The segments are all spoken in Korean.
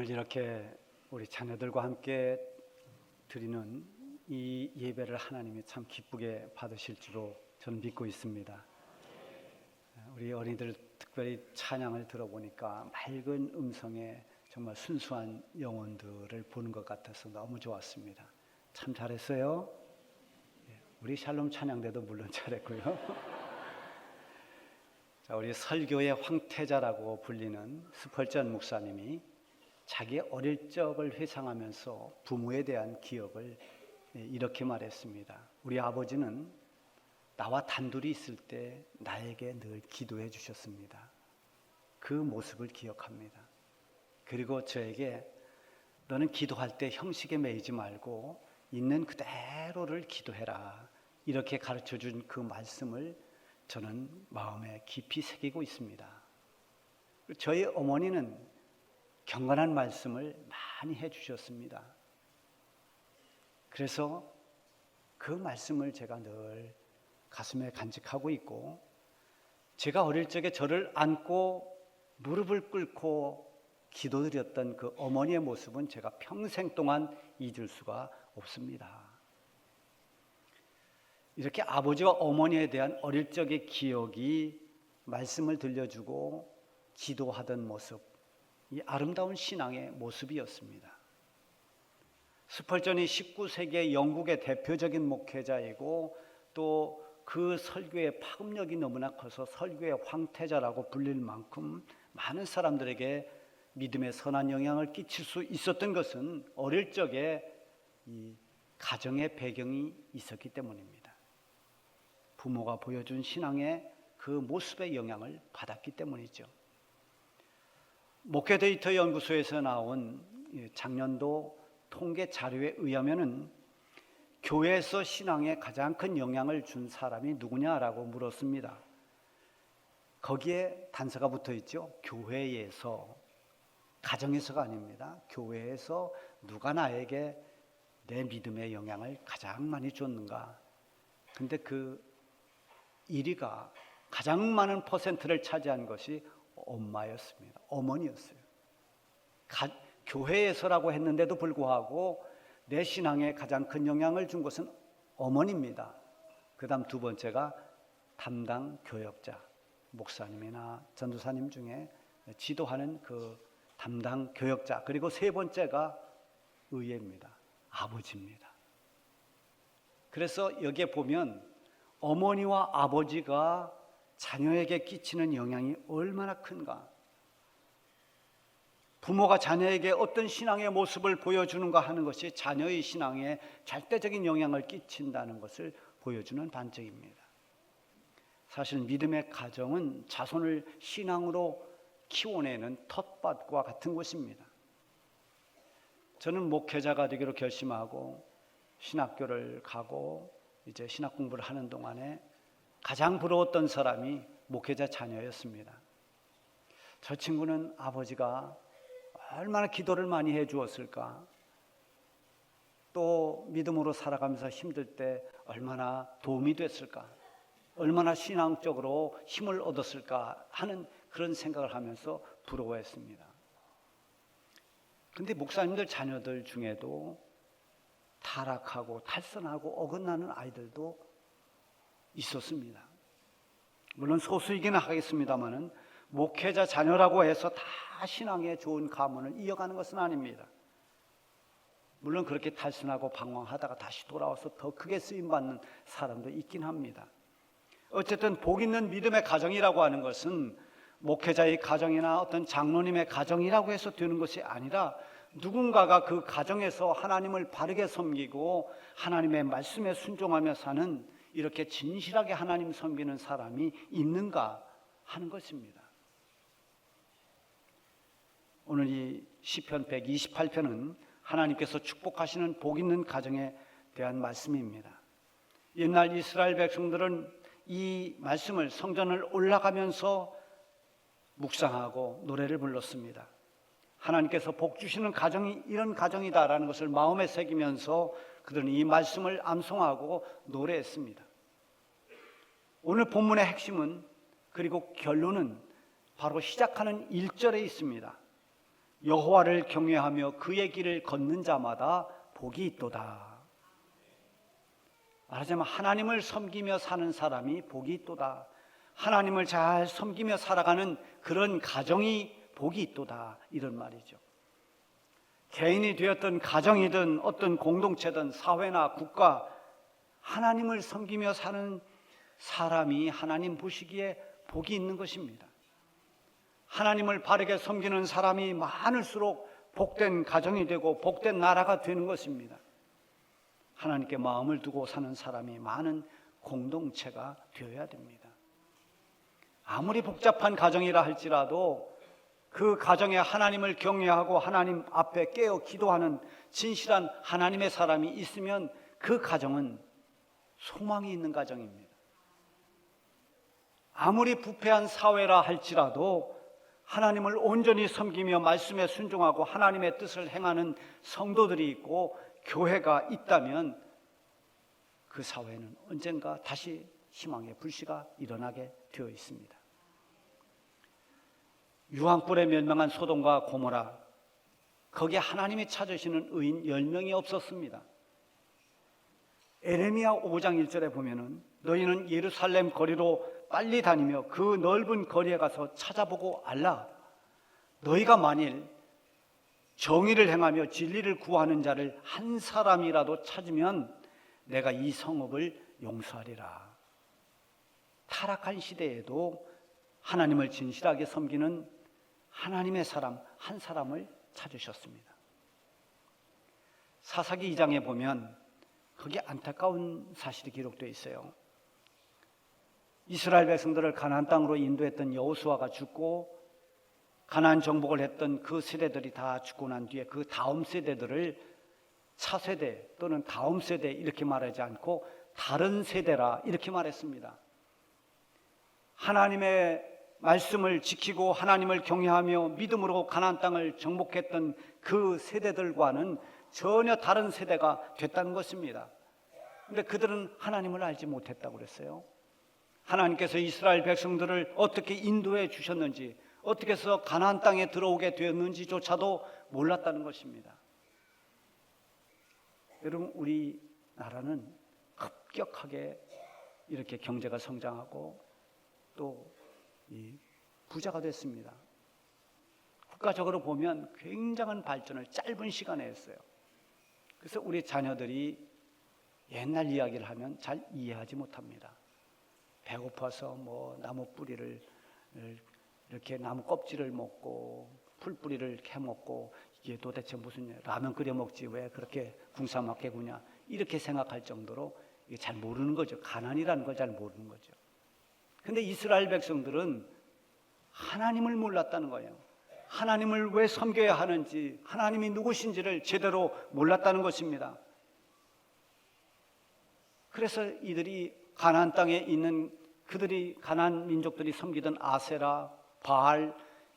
오늘 이렇게 우리 자녀들과 함께 드리는 이 예배를 하나님이 참 기쁘게 받으실 줄로 저는 믿고 있습니다. 우리 어린이들 특별히 찬양을 들어보니까 맑은 음성에 정말 순수한 영혼들을 보는 것 같아서 너무 좋았습니다. 참 잘했어요. 우리 샬롬 찬양대도 물론 잘했고요. 자, 우리 설교의 황태자라고 불리는 스펄전 목사님이 자기 어릴 적을 회상하면서 부모에 대한 기억을 이렇게 말했습니다. 우리 아버지는 나와 단둘이 있을 때 나에게 늘 기도해 주셨습니다. 그 모습을 기억합니다. 그리고 저에게 너는 기도할 때 형식에 매이지 말고 있는 그대로를 기도해라, 이렇게 가르쳐 준 그 말씀을 저는 마음에 깊이 새기고 있습니다. 저희 어머니는 경건한 말씀을 많이 해주셨습니다. 그래서 그 말씀을 제가 늘 가슴에 간직하고 있고, 제가 어릴 적에 저를 안고 무릎을 꿇고 기도드렸던 그 어머니의 모습은 제가 평생 동안 잊을 수가 없습니다. 이렇게 아버지와 어머니에 대한 어릴 적의 기억이 말씀을 들려주고 기도하던 모습, 이 아름다운 신앙의 모습이었습니다. 스펄전이 19세기의 영국의 대표적인 목회자이고 또 그 설교의 파급력이 너무나 커서 설교의 황태자라고 불릴 만큼 많은 사람들에게 믿음의 선한 영향을 끼칠 수 있었던 것은 어릴 적에 이 가정의 배경이 있었기 때문입니다. 부모가 보여준 신앙의 그 모습의 영향을 받았기 때문이죠. 목회 데이터 연구소에서 나온 작년도 통계 자료에 의하면은 교회에서 신앙에 가장 큰 영향을 준 사람이 누구냐라고 물었습니다. 거기에 단서가 붙어 있죠. 교회에서, 가정에서가 아닙니다. 교회에서 누가 나에게 내 믿음의 영향을 가장 많이 줬는가? 근데 그 1위가 가장 많은 퍼센트를 차지한 것이 엄마였습니다. 어머니였어요. 교회에서라고 했는데도 불구하고 내 신앙에 가장 큰 영향을 준 것은 어머니입니다. 그 다음 두 번째가 담당 교역자, 목사님이나 전도사님 중에 지도하는 그 담당 교역자, 그리고 세 번째가 의회입니다. 아버지입니다. 그래서 여기에 보면 어머니와 아버지가 자녀에게 끼치는 영향이 얼마나 큰가. 부모가 자녀에게 어떤 신앙의 모습을 보여주는가 하는 것이 자녀의 신앙에 절대적인 영향을 끼친다는 것을 보여주는 반증입니다. 사실 믿음의 가정은 자손을 신앙으로 키워내는 텃밭과 같은 곳입니다. 저는 목회자가 되기로 결심하고 신학교를 가고 이제 신학 공부를 하는 동안에 가장 부러웠던 사람이 목회자 자녀였습니다. 저 친구는 아버지가 얼마나 기도를 많이 해 주었을까, 또 믿음으로 살아가면서 힘들 때 얼마나 도움이 됐을까, 얼마나 신앙적으로 힘을 얻었을까 하는 그런 생각을 하면서 부러워했습니다. 그런데 목사님들 자녀들 중에도 타락하고 탈선하고 어긋나는 아이들도 있었습니다. 물론 소수이기는 하겠습니다만은 목회자 자녀라고 해서 다 신앙의 좋은 가문을 이어가는 것은 아닙니다. 물론 그렇게 탈선하고 방황하다가 다시 돌아와서 더 크게 쓰임받는 사람도 있긴 합니다. 어쨌든 복 있는 믿음의 가정이라고 하는 것은 목회자의 가정이나 어떤 장로님의 가정이라고 해서 되는 것이 아니라 누군가가 그 가정에서 하나님을 바르게 섬기고 하나님의 말씀에 순종하며 사는, 이렇게 진실하게 하나님 섬기는 사람이 있는가 하는 것입니다. 오늘 이 시편 128편은 하나님께서 축복하시는 복 있는 가정에 대한 말씀입니다. 옛날 이스라엘 백성들은 이 말씀을 성전을 올라가면서 묵상하고 노래를 불렀습니다. 하나님께서 복 주시는 가정이 이런 가정이다라는 것을 마음에 새기면서 그들은 이 말씀을 암송하고 노래했습니다. 오늘 본문의 핵심은, 그리고 결론은 바로 시작하는 1절에 있습니다. 여호와를 경외하며 그의 길을 걷는 자마다 복이 있도다. 말하자면 하나님을 섬기며 사는 사람이 복이 있도다. 하나님을 잘 섬기며 살아가는 그런 가정이 복이 있도다, 이런 말이죠. 개인이 되었든 가정이든 어떤 공동체든 사회나 국가, 하나님을 섬기며 사는 사람이 하나님 보시기에 복이 있는 것입니다. 하나님을 바르게 섬기는 사람이 많을수록 복된 가정이 되고 복된 나라가 되는 것입니다. 하나님께 마음을 두고 사는 사람이 많은 공동체가 되어야 됩니다. 아무리 복잡한 가정이라 할지라도 그 가정에 하나님을 경외하고 하나님 앞에 깨어 기도하는 진실한 하나님의 사람이 있으면 그 가정은 소망이 있는 가정입니다. 아무리 부패한 사회라 할지라도 하나님을 온전히 섬기며 말씀에 순종하고 하나님의 뜻을 행하는 성도들이 있고 교회가 있다면 그 사회는 언젠가 다시 희망의 불씨가 일어나게 되어 있습니다. 유황불에 멸망한 소돔과 고모라, 거기에 하나님이 찾으시는 의인 10명이 없었습니다. 에레미야 5장 1절에 보면은 너희는 예루살렘 거리로 빨리 다니며 그 넓은 거리에 가서 찾아보고 알라. 너희가 만일 정의를 행하며 진리를 구하는 자를 한 사람이라도 찾으면 내가 이 성읍을 용서하리라. 타락한 시대에도 하나님을 진실하게 섬기는 하나님의 사람 한 사람을 찾으셨습니다. 사사기 2장에 보면 거기에 안타까운 사실이 기록되어 있어요. 이스라엘 백성들을 가나안 땅으로 인도했던 여호수아가 죽고 가나안 정복을 했던 그 세대들이 다 죽고 난 뒤에 그 다음 세대들을 차세대 또는 다음 세대 이렇게 말하지 않고 다른 세대라 이렇게 말했습니다. 하나님의 말씀을 지키고 하나님을 경외하며 믿음으로 가나안 땅을 정복했던 그 세대들과는 전혀 다른 세대가 됐다는 것입니다. 그런데 그들은 하나님을 알지 못했다고 그랬어요. 하나님께서 이스라엘 백성들을 어떻게 인도해 주셨는지, 어떻게 해서 가나안 땅에 들어오게 되었는지조차도 몰랐다는 것입니다. 여러분, 우리나라는 급격하게 이렇게 경제가 성장하고 또 부자가 됐습니다. 국가적으로 보면 굉장한 발전을 짧은 시간에 했어요. 그래서 우리 자녀들이 옛날 이야기를 하면 잘 이해하지 못합니다. 배고파서 나무 뿌리를 이렇게 나무 껍질을 먹고 풀 뿌리를 캐먹고 이게 도대체 무슨 라면 끓여 먹지 왜 그렇게 궁사맞게 구냐 이렇게 생각할 정도로 잘 모르는 거죠. 가난이라는 걸 잘 모르는 거죠. 근데 이스라엘 백성들은 하나님을 몰랐다는 거예요. 하나님을 왜 섬겨야 하는지, 하나님이 누구신지를 제대로 몰랐다는 것입니다. 그래서 이들이 가나안 땅에 있는 그들이 가나안 민족들이 섬기던 아세라, 바알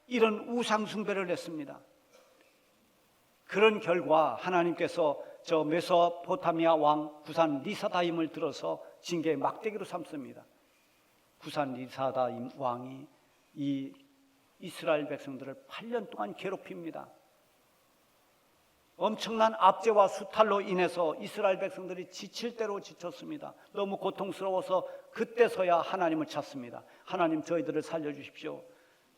이런 우상 숭배를 했습니다. 그런 결과 하나님께서 저 메소포타미아 왕 구산 리사다임을 들어서 징계의 막대기로 삼습니다. 구산 리사다임 왕이 이 이스라엘 백성들을 8년 동안 괴롭힙니다. 엄청난 압제와 수탈로 인해서 이스라엘 백성들이 지칠 대로 지쳤습니다. 너무 고통스러워서 그때서야 하나님을 찾습니다. 하나님, 저희들을 살려주십시오.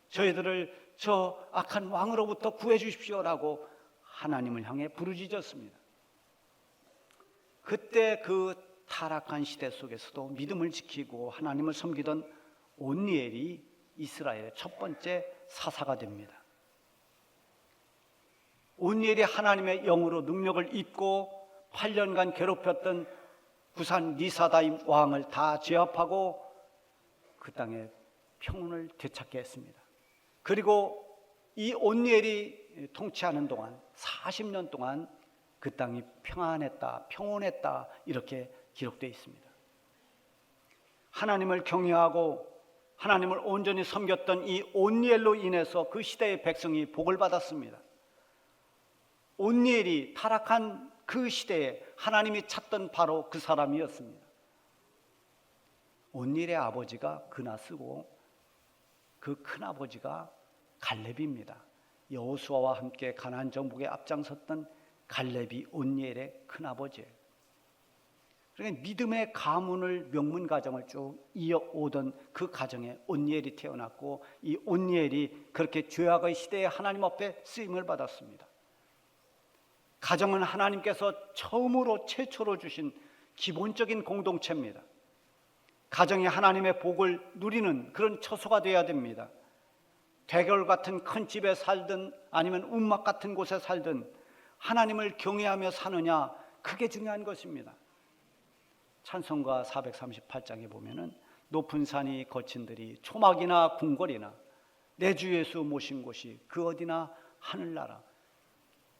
저희들을 저 악한 왕으로부터 구해주십시오라고 하나님을 향해 부르짖었습니다. 그때 그 타락한 시대 속에서도 믿음을 지키고 하나님을 섬기던 온니엘이 이스라엘의 첫 번째 사사가 됩니다. 온니엘이 하나님의 영으로 능력을 입고 8년간 괴롭혔던 구산 리사다임 왕을 다 제압하고 그 땅에 평온을 되찾게 했습니다. 그리고 이 온니엘이 통치하는 동안 40년 동안 그 땅이 평안했다, 평온했다 이렇게 기록되어 있습니다. 하나님을 경외하고 하나님을 온전히 섬겼던 이 온니엘로 인해서 그 시대의 백성이 복을 받았습니다. 온니엘이 타락한 그 시대에 하나님이 찾던 바로 그 사람이었습니다. 온니엘의 아버지가 그나스고 그 큰아버지가 갈렙입니다. 여호수아와 함께 가나안 정복에 앞장섰던 갈렙이 온니엘의 큰아버지예요. 그러니까 믿음의 가문을 명문 가정을 쭉 이어오던 그 가정에 온니엘이 태어났고, 이 온니엘이 그렇게 죄악의 시대에 하나님 앞에 쓰임을 받았습니다. 가정은 하나님께서 처음으로 최초로 주신 기본적인 공동체입니다. 가정이 하나님의 복을 누리는 그런 처소가 되어야 됩니다. 대궐 같은 큰 집에 살든 아니면 움막 같은 곳에 살든 하나님을 경외하며 사느냐, 그게 중요한 것입니다. 찬송가 438장에 보면은 높은 산이 거친 들이 초막이나 궁궐이나 내 주 예수 모신 곳이 그 어디나 하늘나라.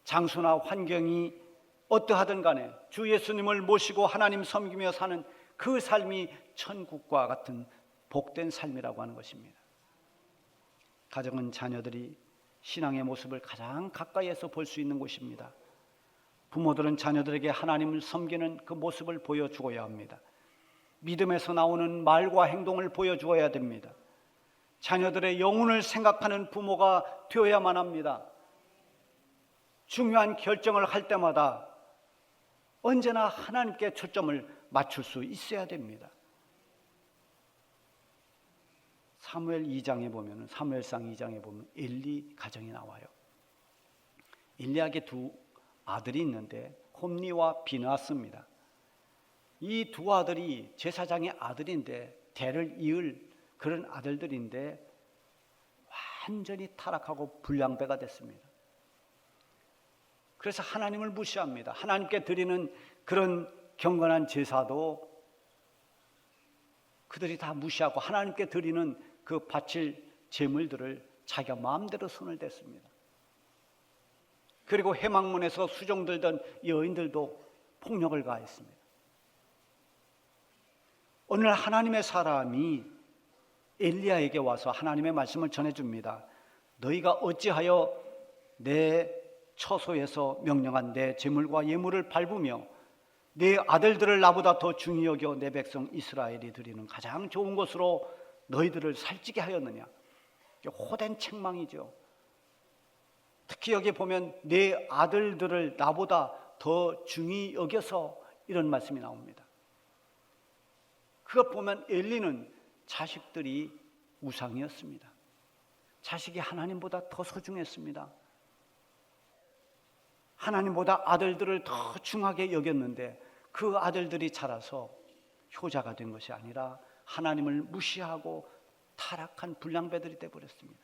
장소나 환경이 어떠하든 간에 주 예수님을 모시고 하나님 섬기며 사는 그 삶이 천국과 같은 복된 삶이라고 하는 것입니다. 가정은 자녀들이 신앙의 모습을 가장 가까이에서 볼 수 있는 곳입니다. 부모들은 자녀들에게 하나님을 섬기는 그 모습을 보여주어야 합니다. 믿음에서 나오는 말과 행동을 보여주어야 됩니다. 자녀들의 영혼을 생각하는 부모가 되어야만 합니다. 중요한 결정을 할 때마다 언제나 하나님께 초점을 맞출 수 있어야 됩니다. 사무엘상 2장에 보면 엘리 가정이 나와요. 엘리에게 두 아들이 있는데 홈니와 비느하스입니다. 이 두 아들이 제사장의 아들인데 대를 이을 그런 아들들인데 완전히 타락하고 불량배가 됐습니다. 그래서 하나님을 무시합니다. 하나님께 드리는 그런 경건한 제사도 그들이 다 무시하고 하나님께 드리는 그 바칠 제물들을 자기가 마음대로 손을 댔습니다. 그리고 회막문에서 수종들던 여인들도 폭력을 가했습니다. 오늘 하나님의 사람이 엘리야에게 와서 하나님의 말씀을 전해줍니다. 너희가 어찌하여 내 처소에서 명령한 내 제물과 예물을 밟으며 내 아들들을 나보다 더 중히 여겨 내 백성 이스라엘이 드리는 가장 좋은 것으로 너희들을 살찌게 하였느냐. 호된 책망이죠. 특히 여기 보면 내 아들들을 나보다 더 중히 여겨서 이런 말씀이 나옵니다. 그것 보면 엘리는 자식들이 우상이었습니다. 자식이 하나님보다 더 소중했습니다. 하나님보다 아들들을 더 중하게 여겼는데 그 아들들이 자라서 효자가 된 것이 아니라 하나님을 무시하고 타락한 불량배들이 되어버렸습니다.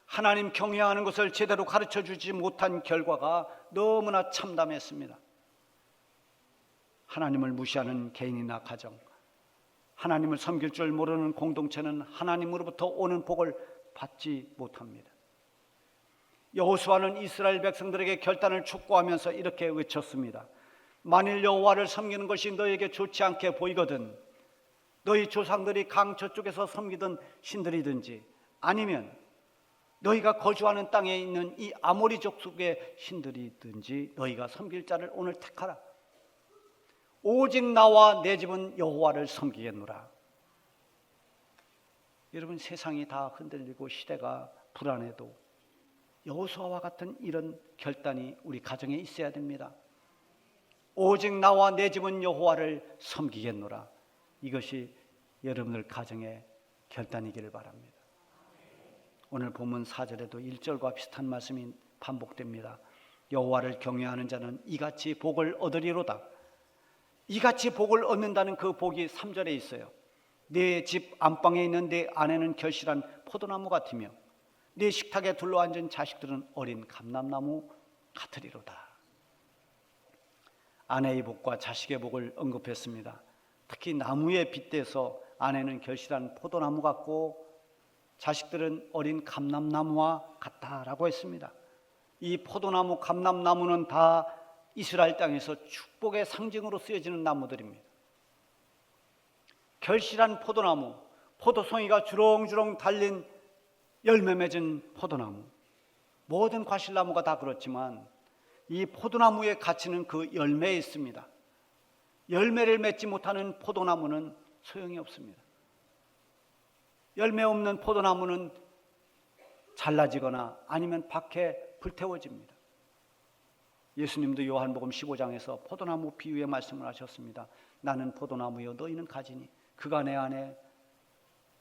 하나님 경외하는 것을 제대로 가르쳐주지 못한 결과가 너무나 참담했습니다. 하나님을 무시하는 개인이나 가정, 하나님을 섬길 줄 모르는 공동체는 하나님으로부터 오는 복을 받지 못합니다. 여호수아는 이스라엘 백성들에게 결단을 촉구하면서 이렇게 외쳤습니다. 만일 여호와를 섬기는 것이 너에게 좋지 않게 보이거든 너희 조상들이 강 저쪽에서 섬기던 신들이든지 아니면 너희가 거주하는 땅에 있는 이 아모리 족속의 신들이든지 너희가 섬길 자를 오늘 택하라. 오직 나와 내 집은 여호와를 섬기겠노라. 여러분, 세상이 다 흔들리고 시대가 불안해도 여호수아와 같은 이런 결단이 우리 가정에 있어야 됩니다. 오직 나와 내 집은 여호와를 섬기겠노라. 이것이 여러분들 가정의 결단이기를 바랍니다. 오늘 본문 4절에도 1절과 비슷한 말씀이 반복됩니다. 여호와를 경외하는 자는 이같이 복을 얻으리로다. 이같이 복을 얻는다는 그 복이 3절에 있어요. 내 집 안방에 있는 내 아내는 결실한 포도나무 같으며 내 식탁에 둘러앉은 자식들은 어린 감람나무 같으리로다. 아내의 복과 자식의 복을 언급했습니다. 특히 나무에 빗대서 아내는 결실한 포도나무 같고 자식들은 어린 감람나무와 같다라고 했습니다. 이 포도나무, 감람나무는 다 이스라엘 땅에서 축복의 상징으로 쓰여지는 나무들입니다. 결실한 포도나무, 포도송이가 주렁주렁 달린 열매 맺은 포도나무, 모든 과실나무가 다 그렇지만 이 포도나무의 가치는 그 열매에 있습니다. 열매를 맺지 못하는 포도나무는 소용이 없습니다. 열매 없는 포도나무는 잘라지거나 아니면 밖에 불태워집니다. 예수님도 요한복음 15장에서 포도나무 비유의 말씀을 하셨습니다. 나는 포도나무요 너희는 가지니 그가 내 안에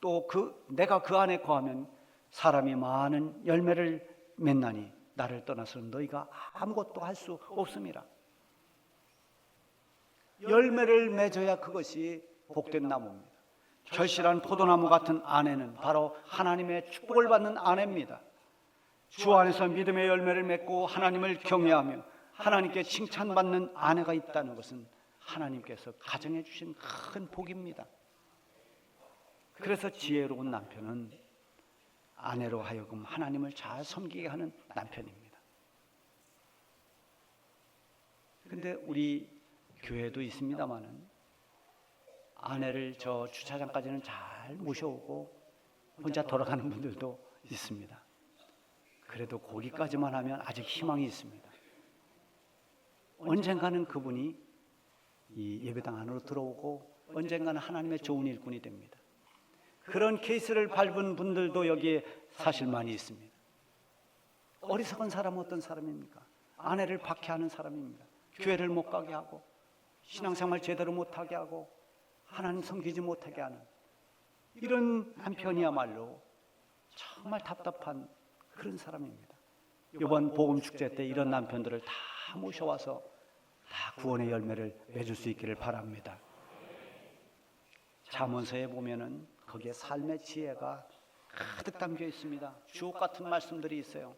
또 내가 그 안에 거하면 사람이 많은 열매를 맺나니 나를 떠나서는 너희가 아무것도 할 수 없음이라. 열매를 맺어야 그것이 복된 나무입니다. 결실한 포도나무 같은 아내는 바로 하나님의 축복을 받는 아내입니다. 주 안에서 믿음의 열매를 맺고 하나님을 경외하며 하나님께 칭찬받는 아내가 있다는 것은 하나님께서 가정해 주신 큰 복입니다. 그래서 지혜로운 남편은 아내로 하여금 하나님을 잘 섬기게 하는 남편입니다. 그런데 우리 교회도 있습니다마는 아내를 저 주차장까지는 잘 모셔오고 혼자 돌아가는 분들도 있습니다. 그래도 거기까지만 하면 아직 희망이 있습니다. 언젠가는 그분이 이 예배당 안으로 들어오고 언젠가는 하나님의 좋은 일꾼이 됩니다. 그런 케이스를 밟은 분들도 여기에 사실 많이 있습니다. 어리석은 사람은 어떤 사람입니까? 아내를 박해하는 사람입니다. 교회를 못 가게 하고 신앙생활 제대로 못하게 하고 하나님 섬기지 못하게 하는 이런 남편이야말로 정말 답답한 그런 사람입니다. 이번 복음축제 때 이런 남편들을 다 모셔와서 다 구원의 열매를 맺을 수 있기를 바랍니다. 잠언서에 보면은 거기에 삶의 지혜가 가득 담겨 있습니다. 주옥 같은 말씀들이 있어요.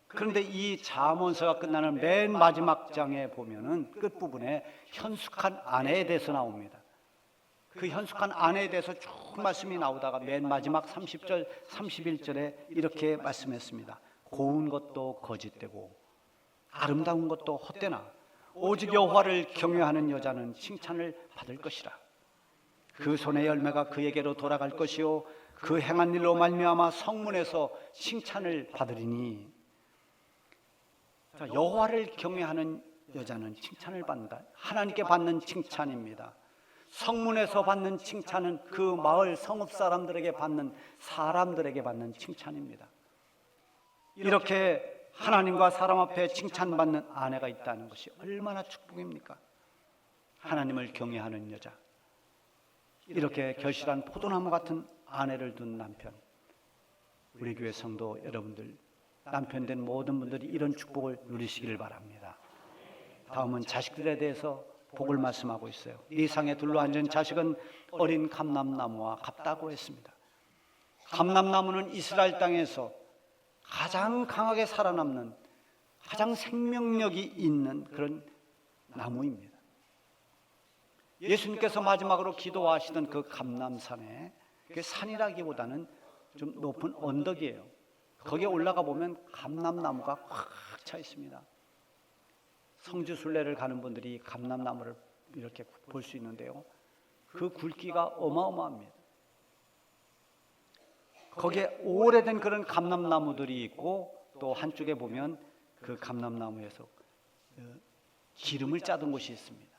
그런데 이 잠언서가 끝나는 맨 마지막 장에 보면은 끝부분에 현숙한 아내에 대해서 나옵니다. 그 현숙한 아내에 대해서 쭉 말씀이 나오다가 맨 마지막 30절, 31절에 이렇게 말씀했습니다. 고운 것도 거짓되고 아름다운 것도 헛되나 오직 여호와를 경외하는 여자는 칭찬을 받을 것이라. 그 손의 열매가 그에게로 돌아갈 것이요 그 행한 일로 말미암아 성문에서 칭찬을 받으리니. 여호와를 경외하는 여자는 칭찬을 받는다. 하나님께 받는 칭찬입니다. 성문에서 받는 칭찬은 그 마을 성읍 사람들에게 받는 사람들에게 받는 칭찬입니다. 이렇게 하나님과 사람 앞에 칭찬받는 아내가 있다는 것이 얼마나 축복입니까? 하나님을 경외하는 여자, 이렇게 결실한 포도나무 같은 아내를 둔 남편. 우리 교회 성도 여러분들, 남편 된 모든 분들이 이런 축복을 누리시기를 바랍니다. 다음은 자식들에 대해서 복을 말씀하고 있어요. 네 상에 둘러앉은 자식은 어린 감람나무와 같다고 했습니다. 감람나무는 이스라엘 땅에서 가장 강하게 살아남는, 가장 생명력이 있는 그런 나무입니다. 예수님께서 마지막으로 기도하시던 그 감람산에, 그 산이라기보다는 좀 높은 언덕이에요. 거기에 올라가 보면 감람나무가 꽉 차 있습니다. 성지순례를 가는 분들이 감람나무를 이렇게 볼 수 있는데요, 그 굵기가 어마어마합니다. 거기에 오래된 그런 감람나무들이 있고, 또 한쪽에 보면 그 감람나무에서 기름을 짜던 곳이 있습니다.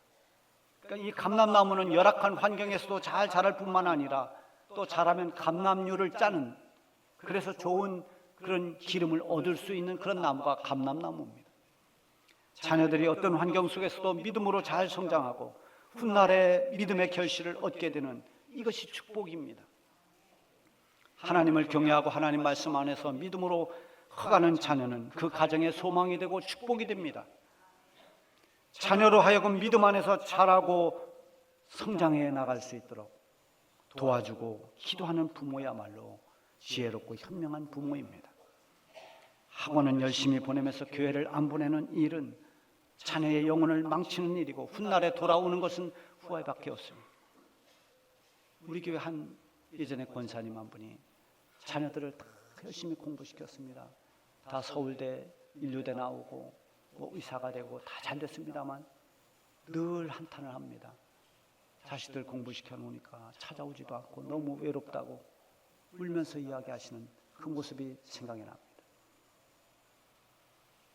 그러니까 이 감람나무는 열악한 환경에서도 잘 자랄 뿐만 아니라 또 자라면 감람류를 짜는, 그래서 좋은 그런 기름을 얻을 수 있는 그런 나무가 감람나무입니다. 자녀들이 어떤 환경 속에서도 믿음으로 잘 성장하고 훗날에 믿음의 결실을 얻게 되는, 이것이 축복입니다. 하나님을 경외하고 하나님 말씀 안에서 믿음으로 커가는 자녀는 그 가정의 소망이 되고 축복이 됩니다. 자녀로 하여금 믿음 안에서 자라고 성장해 나갈 수 있도록 도와주고 기도하는 부모야말로 지혜롭고 현명한 부모입니다. 학원은 열심히 보내면서 교회를 안 보내는 일은 자녀의 영혼을 망치는 일이고 훗날에 돌아오는 것은 후회밖에 없습니다. 우리 교회 한 예전에 권사님 한 분이 자녀들을 다 열심히 공부시켰습니다. 다 서울대, 인류대 나오고 의사가 되고 다 잘 됐습니다만 늘 한탄을 합니다. 자식들 공부시켜 놓으니까 찾아오지도 않고 너무 외롭다고 울면서 이야기하시는 그 모습이 생각이 납니다.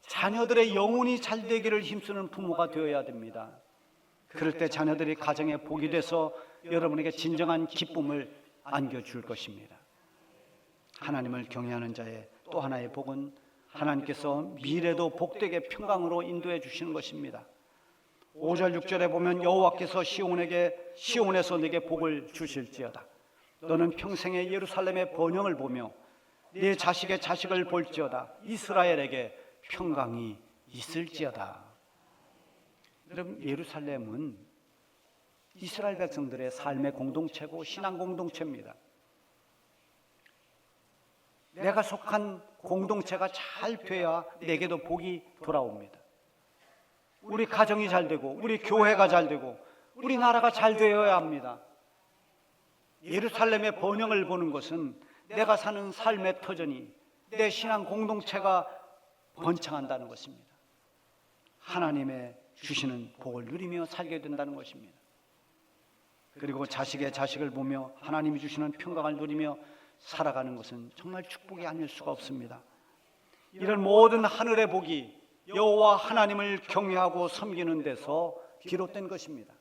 자녀들의 영혼이 잘 되기를 힘쓰는 부모가 되어야 됩니다. 그럴 때 자녀들이 가정에 복이 돼서 여러분에게 진정한 기쁨을 안겨줄 것입니다. 하나님을 경외하는 자의 또 하나의 복은 하나님께서 미래도 복되게 평강으로 인도해 주시는 것입니다. 5절 6절에 보면 여호와께서 시온에서 네게 복을 주실지어다. 너는 평생에 예루살렘의 번영을 보며 네 자식의 자식을 볼지어다. 이스라엘에게 평강이 있을지어다. 여러분, 예루살렘은 이스라엘 백성들의 삶의 공동체고 신앙 공동체입니다. 내가 속한 공동체가 잘 돼야 내게도 복이 돌아옵니다. 우리 가정이 잘 되고 우리 교회가 잘 되고 우리 나라가 잘 되어야 합니다. 예루살렘의 번영을 보는 것은 내가 사는 삶의 터전이 내 신앙 공동체가 번창한다는 것입니다. 하나님의 주시는 복을 누리며 살게 된다는 것입니다. 그리고 자식의 자식을 보며 하나님이 주시는 평강을 누리며 살아가는 것은 정말 축복이 아닐 수가 없습니다. 이런 모든 하늘의 복이 여호와 하나님을 경외하고 섬기는 데서 비롯된 것입니다.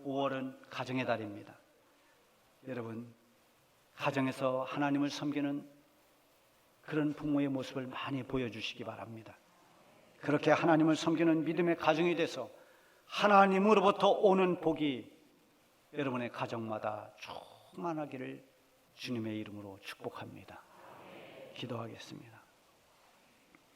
5월은 가정의 달입니다. 여러분, 가정에서 하나님을 섬기는 그런 부모의 모습을 많이 보여주시기 바랍니다. 그렇게 하나님을 섬기는 믿음의 가정이 돼서 하나님으로부터 오는 복이 여러분의 가정마다 충만하기를 주님의 이름으로 축복합니다. 기도하겠습니다.